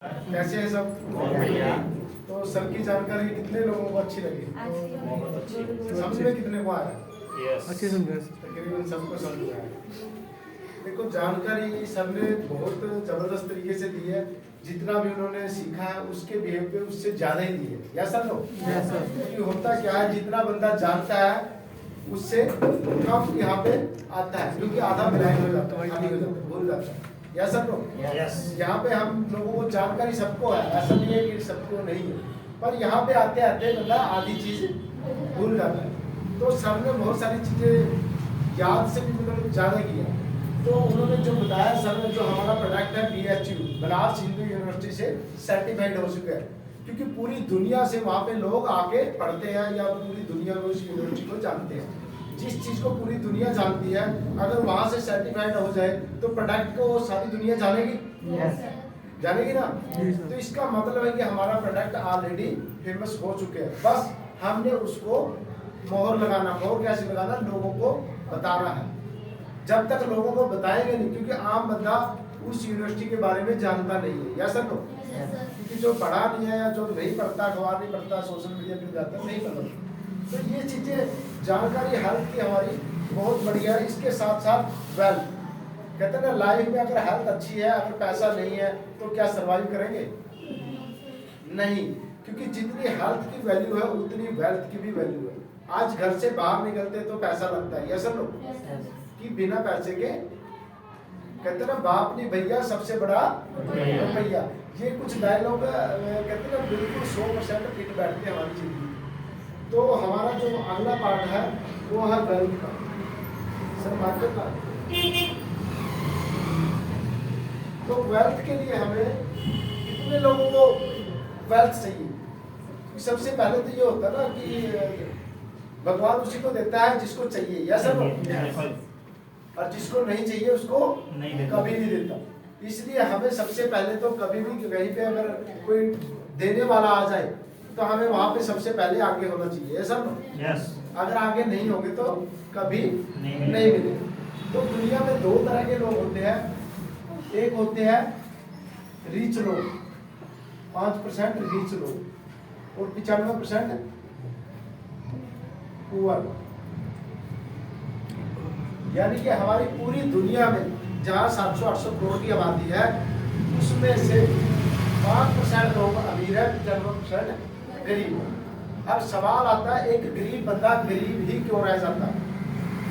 कैसे है सब? बढ़िया। तो सर की जानकारी कितने लोगों को अच्छी लगी? बहुत अच्छी। समझ में कितने को आया? अच्छे समझे। तकरीबन सबको समझ में आया। देखो, जानकारी सर ने बहुत जबरदस्त तरीके से दी है। जितना भी उन्होंने सीखा है उसके बिहेव पे उससे ज्यादा ही दी है। या सर लो? क्योंकि होता क्या है, जितना बंदा जानता है उससे कम यहाँ पे आता है, क्योंकि आधा ब्लैंक हो जाता है, खाली हो जाता है, भूल जाता है। या सर लो? यहाँ पे हम लोगों को जानकारी सबको है, ऐसा नहीं है कि सबको नहीं है, पर यहाँ पे आते आते बंदा आधी चीज भूल जाता है। तो सर ने बहुत सारी चीजें याद से भी मतलब ज्यादा किया। तो उन्होंने जो बताया सर ने, जो हमारा प्रोडक्ट है BHU बनारस हिंदू यूनिवर्सिटी से सर्टिफाइड हो चुका है, क्योंकि पूरी दुनिया से वहाँ पे लोग आके पढ़ते हैं या पूरी दुनिया में उस यूनिवर्सिटी को जानते हैं। जिस चीज को पूरी दुनिया जानती है, अगर वहाँ से सर्टिफाइड हो जाए तो प्रोडक्ट को सारी दुनिया जानेगी। जानेगी ना? तो इसका मतलब है कि हमारा प्रोडक्ट ऑलरेडी फेमस हो चुके हैं, बस हमने उसको मोहर लगाना। मोहर कैसे लगाना? लोगों को बताना है। जब तक लोगों को बताएंगे नहीं, क्योंकि आम बंदा उस यूनिवर्सिटी के बारे में जानता नहीं है। या सर नो? क्योंकि जो पढ़ा नहीं है या जो नहीं पढ़ता, अखबार नहीं पढ़ता, सोशल मीडिया पे जाता नहीं पता। तो ये चीजें जानकारी हेल्थ की हमारी बहुत बढ़िया है। इसके साथ साथ वेल्थ, कहते हैं ना, लाइफ में अगर हेल्थ अच्छी है, अगर पैसा नहीं है तो क्या सर्वाइव करेंगे? नहीं, क्योंकि जितनी हेल्थ की वैल्यू है उतनी वेल्थ की भी वैल्यू है। आज घर से बाहर निकलते तो पैसा लगता है। Yes no? कि बिना पैसे के, कहते ना, बाप नहीं भैया सबसे बड़ा रुपया। ये कुछ डायलॉग कहते ना बिल्कुल 100% फिट बैठते हैं हमारी जिंदगी। तो हमारा जो अगला पार्ट है वो है वेल्थ का। सर मार्केट का, तो वेल्थ के लिए हमें कितने लोगों को वेल्थ चाहिए? सबसे पहले तो ये होता है ना कि भगवान उसी को देता है जिसको चाहिए। या सर? और जिसको नहीं चाहिए उसको कभी नहीं देता। इसलिए हमें सबसे पहले तो कभी भी कहीं पे अगर कोई देने वाला आ जाए तो हमें वहां पे सबसे पहले आगे होना चाहिए। ऐसा ना? अगर आगे नहीं होंगे तो कभी नहीं मिलेंगे। तो दुनिया में दो तरह के लोग होते हैं। एक होते हैं रिच लोग, 5% रिच लोग और 95% पुअर। यानी कि हमारी पूरी दुनिया में जहाँ 700-800 करोड़ की आबादी है, उसमें से 5% लोग अमीर है, 95% गरीब। अब सवाल आता है, एक गरीब बंदा गरीब ही क्यों रह जाता है?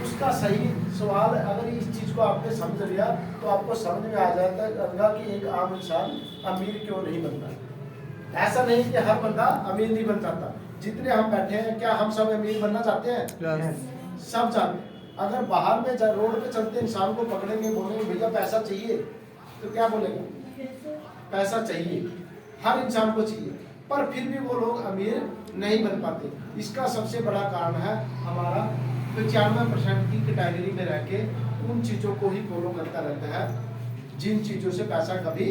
उसका सही सवाल, अगर इस चीज को आपने समझ लिया तो आपको समझ में आ जाता है कि एक आम इंसान अमीर क्यों नहीं बनता। ऐसा नहीं कि हर बंदा अमीर नहीं बन सकता। जितने हम बैठे हैं, क्या हम सब अमीर बनना चाहते हैं? सब चाहते हैं। अगर बाहर में रोड पे चलते इंसान को पकड़ेंगे, बोलेंगे भैया पैसा चाहिए, तो क्या बोलेगा? पैसा चाहिए, हर इंसान को चाहिए, पर फिर भी वो लोग अमीर नहीं बन पाते। इसका सबसे बड़ा कारण है हमारा 95% की कैटेगरी में रह के उन चीज़ों को ही फॉलो करता रहता है जिन चीज़ों से पैसा कभी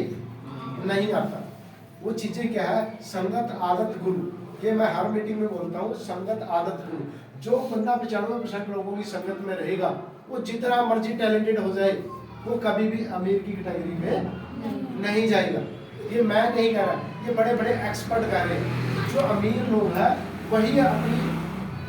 नहीं आता। वो चीज़ें क्या है? संगत, आदत, गुरु। ये मैं हर मीटिंग में बोलता हूँ, संगत, आदत, गुरु। जो बंदा 95% लोगों की संगत में रहेगा, वो जितना मर्जी टैलेंटेड हो जाए, वो कभी भी अमीर की कैटेगरी में नहीं जाएगा। ये मैं नहीं कह रहा, ये बड़े बड़े एक्सपर्ट कह रहे हैं। जो अमीर लोग हैं वही अपनी,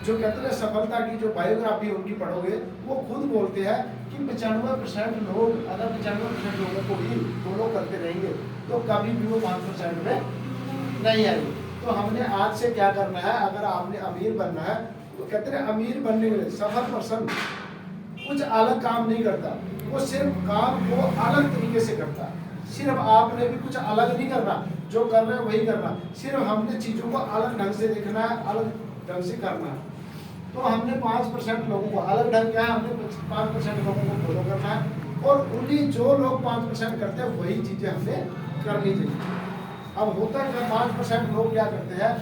जो कहते हैं सफलता की जो बायोग्राफी उनकी पढ़ोगे, वो खुद बोलते हैं कि 95% लोग, अगर 95% लोगों को भी फॉलो करते रहेंगे तो कभी भी वो 5% में नहीं आएंगे। तो हमने आज से क्या करना है? अगर आपने अमीर बनना है तो कहते हैं अमीर बनने के लिए सफल पर्सन कुछ अलग काम नहीं करता, वो सिर्फ काम को अलग तरीके से करता है। सिर्फ आपने भी कुछ अलग नहीं करना, जो कर रहे हैं वही करना। सिर्फ हमने चीजों को अलग ढंग से देखना है, अलग ढंग से करना है। तो हमने 5% लोगों को अलग ढंग क्या है, हमने 5% लोगों को फॉलो करना है, और उन्हीं जो लोग 5% करते हैं वही चीजें हमने करनी चाहिए। अब होता है 5% लोग क्या करते हैं?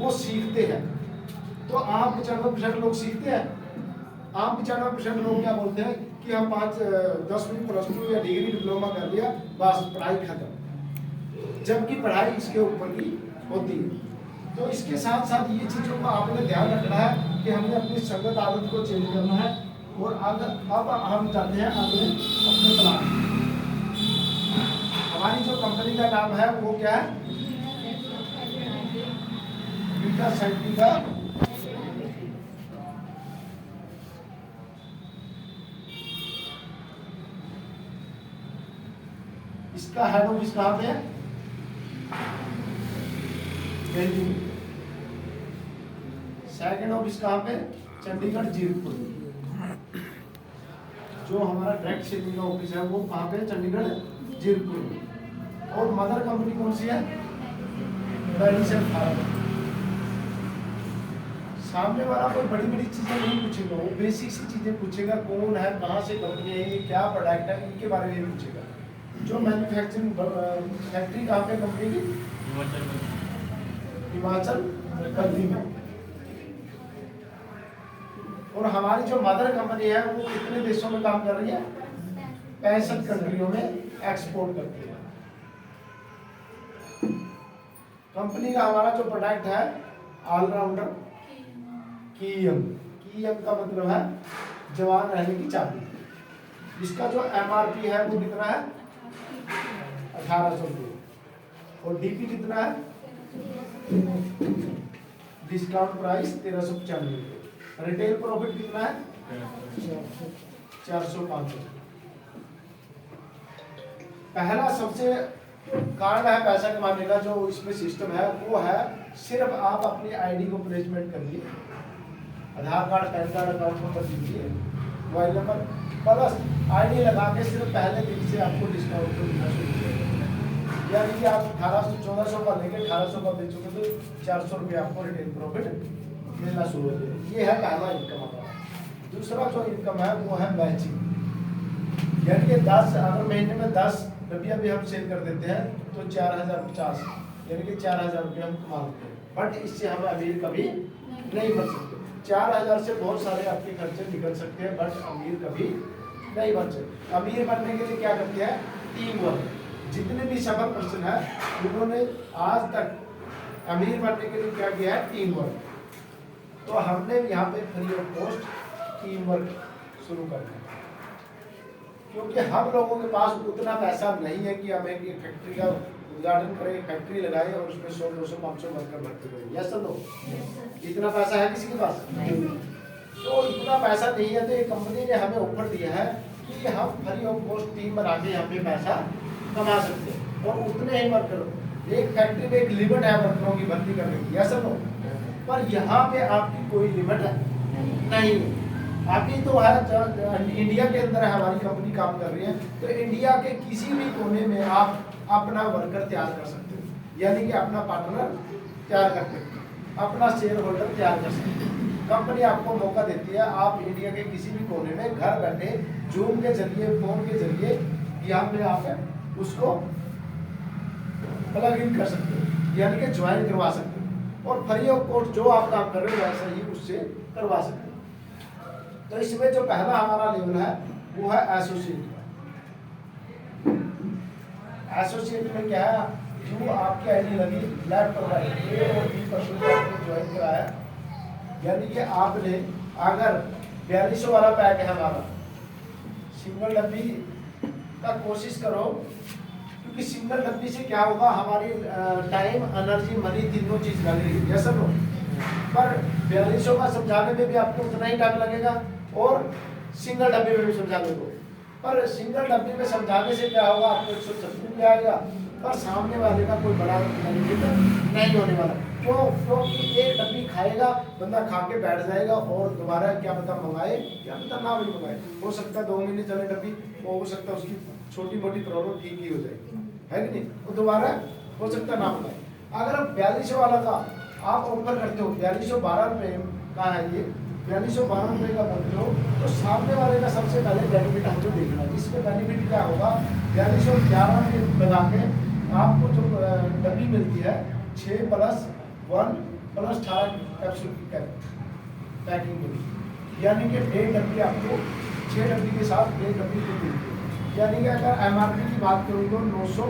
वो सीखते हैं। तो आप 95% लोग सीखते हैं। आप 95% लोग क्या बोलते हैं कि हम 10वीं +2 या डिग्री डिप्लोमा कर लिया, बस पढ़ाई खत्म, जबकि पढ़ाई इसके ऊपर की होती है। तो इसके साथ साथ ये चीज़ों को आपने ध्यान रखना है कि हमने अपनी संगत, आदत को चेंज करना है। और अब हम चाहते हैं अपने प्लान, हमारी हमारी जो कंपनी का नाम है वो क्या है? बीटा साइंटिका इसका हेड ऑफिस कहाँ पे है? दिल्ली में। सेकंड ऑफिस कहाँ पे? चंडीगढ़ जीरकपुर। जो हमारा डायरेक्ट सेलिंग का ऑफिस है वो कहाँ पे? चंडीगढ़ जीरकपुर में। और मदर कंपनी कौन सी है? वैलिसन फार्मा। सामने वाला कोई बड़ी बड़ी चीजें नहीं पूछेगा, वो बेसिक सी चीजें पूछेगा, कौन है, कहाँ से कंपनी है, ये क्या प्रोडक्ट है, इनके बारे में पूछेगा। जो मैन्युफैक्चरिंग फैक्ट्री कहाँ पे कंपनी की? हिमाचल प्रदेश में। और हमारी जो मदर कंपनी है वो कितने देशों में काम कर रही है? 65 कंट्रियों में एक्सपोर्ट करती है। कंपनी का हमारा जो प्रोडक्ट है ऑलराउंडर कीएम। कीएम का मतलब है जवान रहने की चाबी। इसका जो एमआरपी है वो कितना है? 1800 रुपये। और डीपी कितना है? डिस्काउंट प्राइस 1395 रुपये। रिटेल प्रॉफिट कितना है? 400-500। पहला सबसे कारण है पैसा कमाने का जो इसमें सिस्टम है वो है सिर्फ आप अपनी आईडी को प्लेसमेंट करिए, Aadhaar card, PAN card, account number दीजिए, मोबाइल नंबर, प्लस आईडी लगा के सिर्फ पहले दिन से आपको डिस्काउंट मिलना शुरू हो जाएगा। यानी कि आप 1400 का लेके 1800 का बेचोगे तो 400 रुपये आपको रिटेल प्रॉफिट मिलना शुरू हो जाएगा। ये है पहला इनकम हमारा। दूसरा जो इनकम है वो है मैचिंग। यानी कि 10 अगर महीने में 10 डब्बियाँ भी हम सेल कर देते हैं तो 4050 यानी कि 4000 रुपये हम कमा लेते हैं। बट इससे हम अमीर कभी नहीं बन सकते। 4000 से बहुत सारे आपके खर्चे निकल सकते हैं बट अमीर कभी नहीं बन सकते। अमीर बनने के लिए क्या करते हैं? Team work. जितने भी सफल पर्सन है उन्होंने आज तक अमीर बनने के लिए क्या किया है? Team work. तो हमने यहाँ पे free of cost team work शुरू कर दिया, क्योंकि हम लोगों के पास उतना पैसा नहीं है कि हम एक फैक्ट्री का उद्घाटन करें, फैक्ट्री लगाए और उसमें 100, 200, 500 वर्कर भर्ती करें। Yes no? इतना पैसा है किसी के पास? तो इतना पैसा नहीं है। तो ये कंपनी ने हमें ऑफर दिया है कि हम फ्री ऑफ कॉस्ट टीम बना के यहाँ पे पैसा कमा सकते हैं। और उतने ही वर्कर, एक फैक्ट्री में एक लिमिट है वर्करों की भर्ती करने की। Yes no? पर यहाँ पे आपकी कोई लिमिट नहीं है। अभी तो है इंडिया के अंदर हमारी कंपनी काम कर रही है, तो इंडिया के किसी भी कोने में आप अपना वर्कर तैयार कर सकते हो, यानी कि अपना पार्टनर तैयार कर सकते हो, अपना शेयर होल्डर तैयार कर सकते हो। कंपनी आपको मौका देती है, आप इंडिया के किसी भी कोने में घर बैठे जूम के जरिए, फोन के जरिए यहाँ पे आप उसको प्लग इन कर सकते हो, यानी कि ज्वाइन करवा सकते हो। और फ्री ऑफ कॉस्ट जो आप काम कर रहे हो वैसा ही उससे करवा सकते हो। तो इसमें जो पहला हमारा लेवल है वो है एसोसिएट। एसोसिएट में क्या है? जो आपकी आईडी लगी लेफ्ट और राइट, ए और बी पर्सन को आपने ज्वाइन कराया, यानी कि आपने अगर 4200 वाला पैक है हमारा, सिंगल डब्बी का कोशिश करो, क्योंकि सिंगल डब्बी से क्या होगा? हमारी टाइम, एनर्जी, मनी तीनों चीज लगेगी। Yes no? पर 4200 का समझाने में भी आपको उतना ही टाइम लगेगा और सिंगल डब्बे में भी समझाने को। पर सिंगल डब्बे में समझाने से क्या होगा? आपको 136 में आएगा, पर सामने वाले का कोई बड़ा बेनिफिट नहीं होने वाला। क्यों? क्योंकि एक डब्बी खाएगा बंदा, खा के बैठ जाएगा और दोबारा क्या पता मंगाए, क्या पता ना भी मंगाए। हो सकता है 2 महीने चले डब्बी, वो हो सकता है उसकी छोटी मोटी प्रॉब्लम ठीक ही हो जाएगी, है कि नहीं? वो दोबारा हो सकता है ना मंगाए। अगर आप 4200 वाला का आप ऑफर करते हो, 4212 रुपये का है ये, 4212 रुपये का करते हो, तो सामने वाले का सबसे पहले बेनिफिट हमको देखना है। इसमें बेनिफिट क्या होगा? 4211 के लगा के आपको जो डब्बी मिलती है 6 + 1 + 18 कैप्सूल की पैकिंग मिली, यानी कि 1.5 डब्बी आपको 6 डब्बी के साथ 1 डब्बी फ्री मिलती है। यानी कि अगर एमआरपी की बात करूँ तो 900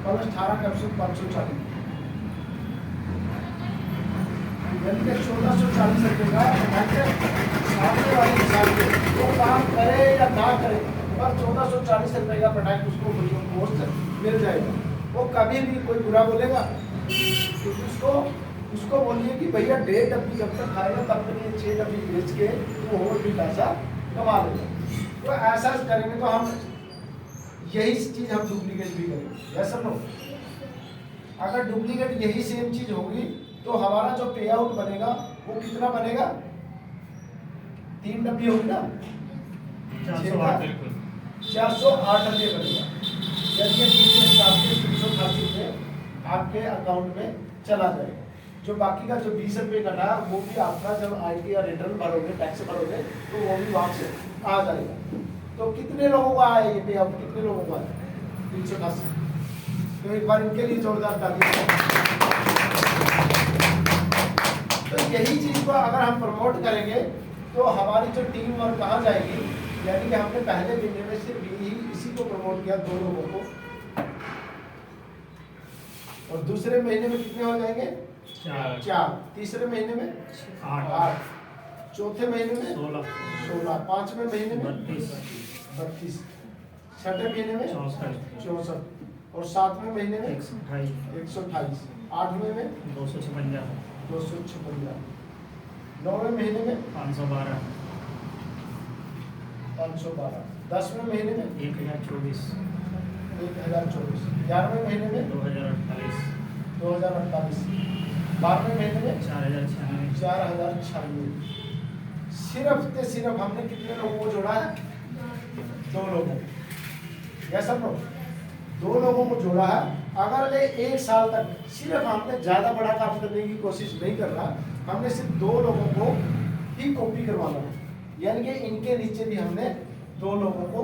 + 18 कैप्सूल 540, यानी कि 1440 रुपये का सामने वाले हिसाब से वो काम करे या ना करे, पर 1440 रुपये का प्रोडक्ट उसको फ्री ऑफ कॉस्ट मिल जाएगा। वो कभी भी कोई बुरा बोलेगा तो उसको बोलिए कि भैया 1.5 डब्बी जब तक खाएगा तब तक ये 6 डब्बी बेच के वो और भी पैसा कमा लेगा। तो ऐसा करेंगे तो हम यही चीज़ हम डुप्लीकेट भी करेंगे। Yes sir no? अगर डुप्लीकेट यही सेम चीज़ होगी तो हमारा जो पे आउट बनेगा वो कितना बनेगा? 3 डब्बी होगी ना, 408 बिल्कुल 408 रुपये बनेगा। यानी कि 388 रुपये आपके अकाउंट में चला जाएगा। जो बाकी का जो 20 रुपये कटा वो भी आपका जब आईटी या रिटर्न भरोगे, टैक्स भरोगे तो वो भी वहाँ से आ जाएगा। तो कितने लोगों को आया ये पे आउट? कितने लोगों को आया? 388। तो एक बार इनके लिए जोरदार तालियां। तो यही चीज को अगर हम प्रमोट करेंगे तो हमारी जो टीम वर्क कहाँ जाएगी? यानी कि हमने पहले महीने में सिर्फ यही इसी को प्रमोट किया 2 लोगों को, और दूसरे महीने में कितने हो जाएंगे? 4। तीसरे महीने में 8, चौथे महीने में 16, पांचवें महीने में 32, छठे महीने में 64, और सातवें महीने में 128, आठवें में 256, नौवें महीने में 512, 10वें महीने में 1024, 11वें महीने में 2048, 12वें महीने में 4096, 4096। सिर्फ हमने कितने लोगों को जोड़ा है? 2 लोगों को। Yes sir no? 2 लोगों को जोड़ा है। अगर ये 1 साल तक सिर्फ हमने ज़्यादा बड़ा काम करने की कोशिश नहीं कर रहा, हमने सिर्फ 2 लोगों को ही कॉपी करवाना है। यानी कि इनके नीचे भी हमने 2 लोगों को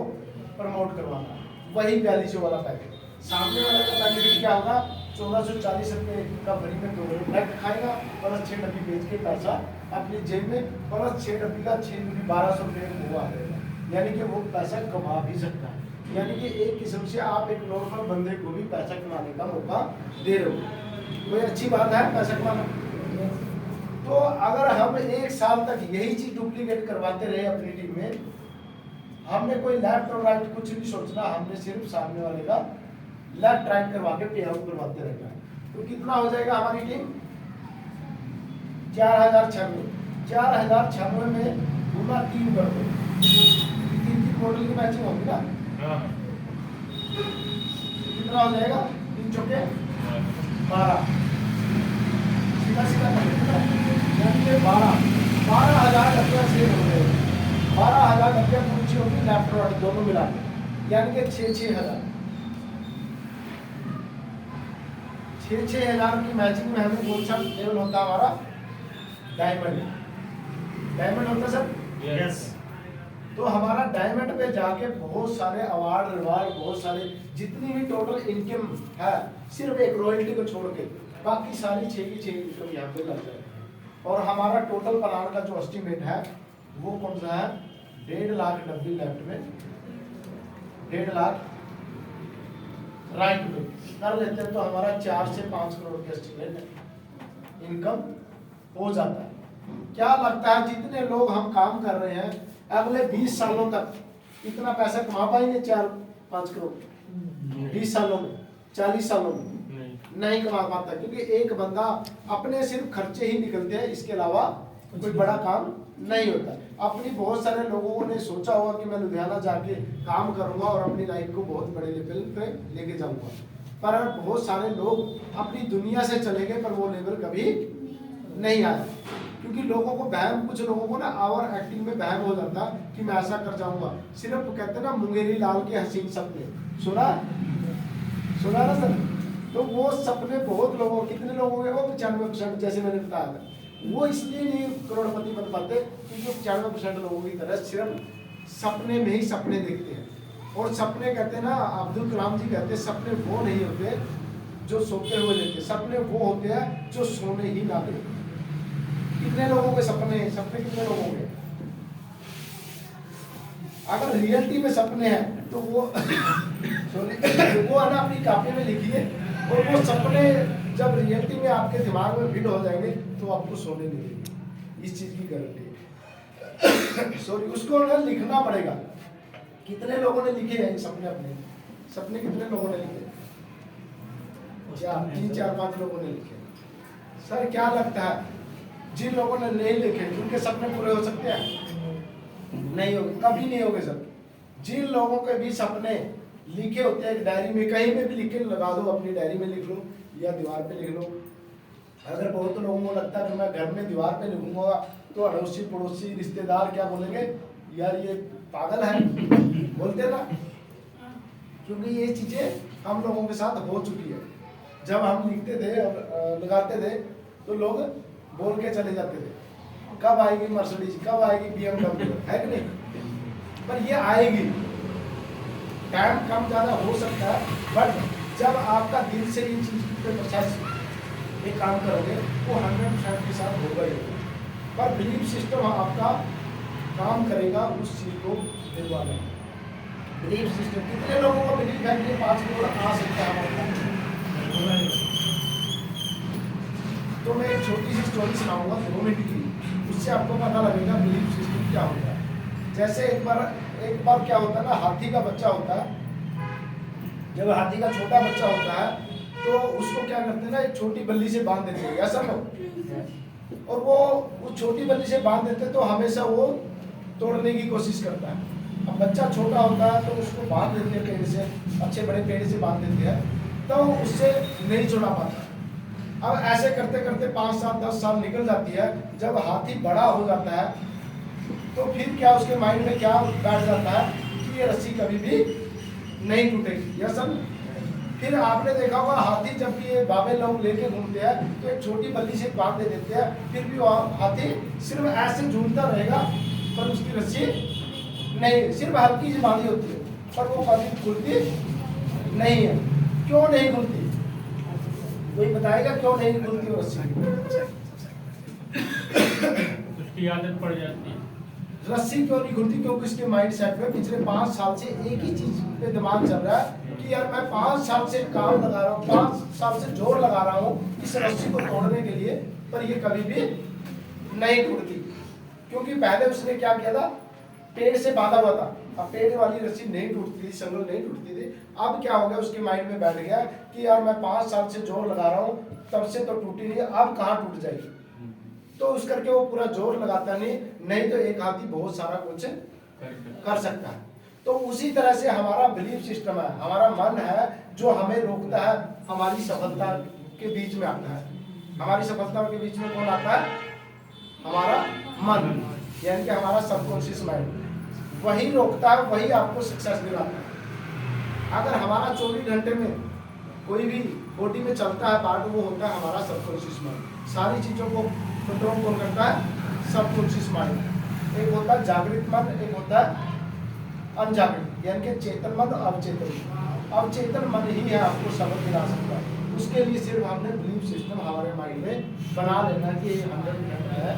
प्रमोट करवाना है। वही 4200 वाला पैकेज। सामने वाले का बेनिफिट क्या होगा? 1440 रुपये का फ्री में 2 लोग नेट खाएगा, प्लस 6 डब्बी बेच के पैसा अपनी जेब में, प्लस 6 डब्बी का 6 डब्बी 1200 रुपये वो आ जाएगा। यानी कि वो पैसा कमा भी सकता है। यानी कि एक किस्म से आप एक नॉर्मल बंदे को भी पैसा कमाने का मौका दे रहे हो। कोई अच्छी बात है पैसा कमाना। तो अगर हम 1 साल तक यही चीज डुप्लीकेट करवाते रहे अपनी टीम में, हमने कोई लेफ्ट और राइट कुछ नहीं सोचना, हमने सिर्फ सामने वाले का लेफ्ट राइट करवा के पे आउट करवाते रहना है। तो कितना हो जाएगा हमारी टीम? 4096 में गुना 3 कर दो, 3 मॉडल की मैचिंग होगी ना, कितना हो जाएगा? 3 चौके 12, सीधा यानी कि 12,000 रुपया सेव हो गए। 12,000 रुपया पूछी होगी लेफ्ट और राइट दोनों मिला के, यानी कि 6,000 की मैचिंग में हमें कौन सा लेवल होता है? हमारा डायमंड होता है सर। यस। तो हमारा डायमंड पे जाके बहुत सारे अवार्ड रिवार्ड, बहुत सारे जितनी भी टोटल इनकम है, सिर्फ एक रॉयल्टी को छोड़ के बाकी सारी 6 की 6 इनकम यहाँ पे लग जाए। और हमारा टोटल प्लान का जो एस्टिमेट है वो कौन सा है? 1.5 लाख डब्बी लेफ्ट में, 1.5 लाख राइट में कर लेते हैं तो हमारा 4 से 5 करोड़ के एस्टिमेट इनकम हो जाता है। क्या लगता है जितने लोग हम काम कर रहे हैं अगले 20 सालों तक इतना पैसा कमा पाएंगे? 4-5 करोड़ 20 सालों में, 40 सालों में नहीं कमा पाता, क्योंकि एक बंदा अपने सिर्फ खर्चे ही निकलते हैं, इसके अलावा कोई बड़ा काम नहीं होता। अपनी बहुत सारे लोगों ने सोचा होगा कि मैं लुधियाना जाके काम करूंगा और अपनी लाइफ को बहुत बड़े लेवल पे लेके जाऊंगा, पर बहुत सारे लोग अपनी दुनिया से चले गए पर वो लेवल कभी नहीं आया, क्योंकि लोगों को वहम, कुछ लोगों को ना आवर एक्टिंग में वहम हो जाता कि मैं ऐसा कर जाऊंगा। सिर्फ कहते ना मुंगेरी लाल के हसीन सपने, सुना ना सर? तो वो सपने बहुत लोगों, कितने लोगों के? वो 95%, जैसे मैंने बताया था, वो इसलिए नहीं करोड़पति बन पाते क्योंकि 95% लोगों की तरह सिर्फ सपने में ही सपने देखते हैं। और सपने कहते हैं ना, अब्दुल कलाम जी कहते हैं सपने वो नहीं होते जो सोते हुए लेते, सपने वो होते हैं जो सोने ही ना देते। कितने लोगों के सपने कितने लोगों के? अगर रियलिटी में सपने हैं तो वो वो है ना, अपनी कॉपी में लिखिए, और वो सपने जब रियलिटी में आपके दिमाग में फिट हो जाएंगे तो आपको सोने नहीं देंगे। इस चीज की गारंटी है। सॉरी, उसको ना लिखना पड़ेगा। कितने लोगों ने लिखे हैं सपने? अपने सपने कितने लोगों ने लिखे? तीन चार पांच लोगों ने लिखे। सर क्या लगता है जिन लोगों ने नहीं लिखे उनके सपने पूरे हो सकते हैं? नहीं होंगे, कभी नहीं होंगे सर। जिन लोगों के भी सपने लिखे होते हैं एक डायरी में, कहीं पे भी लिख के लगा दो, अपनी डायरी में लिख लो या दीवार पे लिख लो। अगर बहुत लोगों को लगता है कि मैं घर में दीवार पे लिखूंगा तो अड़ोसी पड़ोसी रिश्तेदार क्या बोलेंगे, यार ये पागल है, बोलते ना। क्योंकि ये चीजें हम लोगों के साथ हो चुकी है। जब हम लिखते थे और लगाते थे तो लोग बोल के चले जाते थे, कब आएगी मर्सिडीज, कब आएगी BMW, है कि नहीं? पर ये आएगी, टाइम कम ज़्यादा हो सकता है, बट जब आपका दिल से ये चीज़ पे प्रोसेस ये काम करोगे वो 100% के साथ होगा ही होगा। पर बिलीफ सिस्टम आपका काम करेगा उस चीज़ को दिलवाने में। बिलीफ सिस्टम कितने लोगों का बिलीफ है कि 5 करोड़ आ सकता है हमारे पास? तो मैं एक छोटी सी स्टोरी सुनाऊंगा 2 मिनट की, उससे आपको पता लगेगा बिलीफ सिस्टम क्या होता है। जैसे एक बार क्या होता है ना, हाथी का बच्चा होता है। जब हाथी का छोटा बच्चा होता है तो उसको क्या करते हैं ना, एक छोटी बल्ली से बांध देते हैं, ऐसा लोग, और वो उस छोटी बल्ली से बांध देते हैं तो हमेशा वो तोड़ने की कोशिश करता है। अब बच्चा छोटा होता है तो उसको बांध देते हैं पेड़ से, अच्छे बड़े पेड़ से बांध देते हैं, तो उससे नहीं छुड़ा पाता। अब ऐसे करते करते 5 साल 10 साल निकल जाती है। जब हाथी बड़ा हो जाता है तो फिर क्या उसके माइंड में क्या बैठ जाता है कि ये रस्सी कभी भी नहीं टूटेगी, या सब। फिर आपने देखा होगा हाथी जब भी ये बाबे लोग लेके घूमते हैं तो एक छोटी बल्ली से बांध दे देते हैं, फिर भी वो हाथी सिर्फ ऐसे झूमता रहेगा पर उसकी रस्सी नहीं, सिर्फ हल्की सी बांधी होती है पर वो कभी खुलती नहीं है। क्यों नहीं खुलती? कोई बताएगा क्यों नहीं खुलती वो रस्सी? उसकी आदत पड़ जाती है। रस्सी क्यों नहीं खुलती? क्योंकि उसके माइंड सेट में पिछले 5 साल से एक ही चीज पे दिमाग चल रहा है कि यार मैं 5 साल से काम लगा रहा हूँ, 5 साल से जोर लगा रहा हूँ इस रस्सी को तोड़ने के लिए, पर ये कभी भी नहीं टूटती। क्योंकि पहले उसने क्या किया था, पेड़ से बांधा हुआ था। अब पेड़ वाली रस्सी नहीं टूटती थी, संगल नहीं टूटती थी। अब क्या हो गया, उसके माइंड में बैठ गया कि यार मैं 5 साल से जोर लगा रहा हूँ, तब से तो टूटी नहीं है, अब कहाँ टूट जाएगी। तो उस करके वो पूरा जोर लगाता नहीं तो एक हाथी बहुत सारा कुछ कर सकता है। तो उसी तरह से हमारा बिलीफ सिस्टम है, हमारा मन है जो हमें रोकता है, हमारी सफलता के बीच में आता है। हमारी सफलता के बीच में कौन आता है? हमारा मन, यानी कि हमारा सबकॉन्शियस माइंड। वही रोकता है, वही आपको सक्सेस दिलाता है। अगर हमारा 24 घंटे में कोई भी बॉडी में चलता है पार्ट, वो होता है हमारा सबकॉन्शियस माइंड। सारी चीज़ों को कंट्रोल कौन करता है? Subconscious mind. एक होता है जागृत मन, एक होता है अनजागृत, यानी कि चेतन मन और अवचेतन। अवचेतन मन ही है आपको सबक दिला सकता है। उसके लिए सिर्फ हमने बिलीफ सिस्टम हमारे माइंड में बना लेना कि 100% है,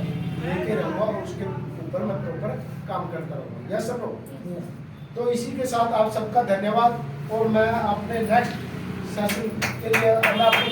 लेके रहूँगा और उसके ऊपर मैं प्रॉपर काम करता रहूँगा। Yes sir. तो इसी के साथ आप सबका धन्यवाद, और मैं अपने नेक्स्ट सेशन के लिए मैं अपनी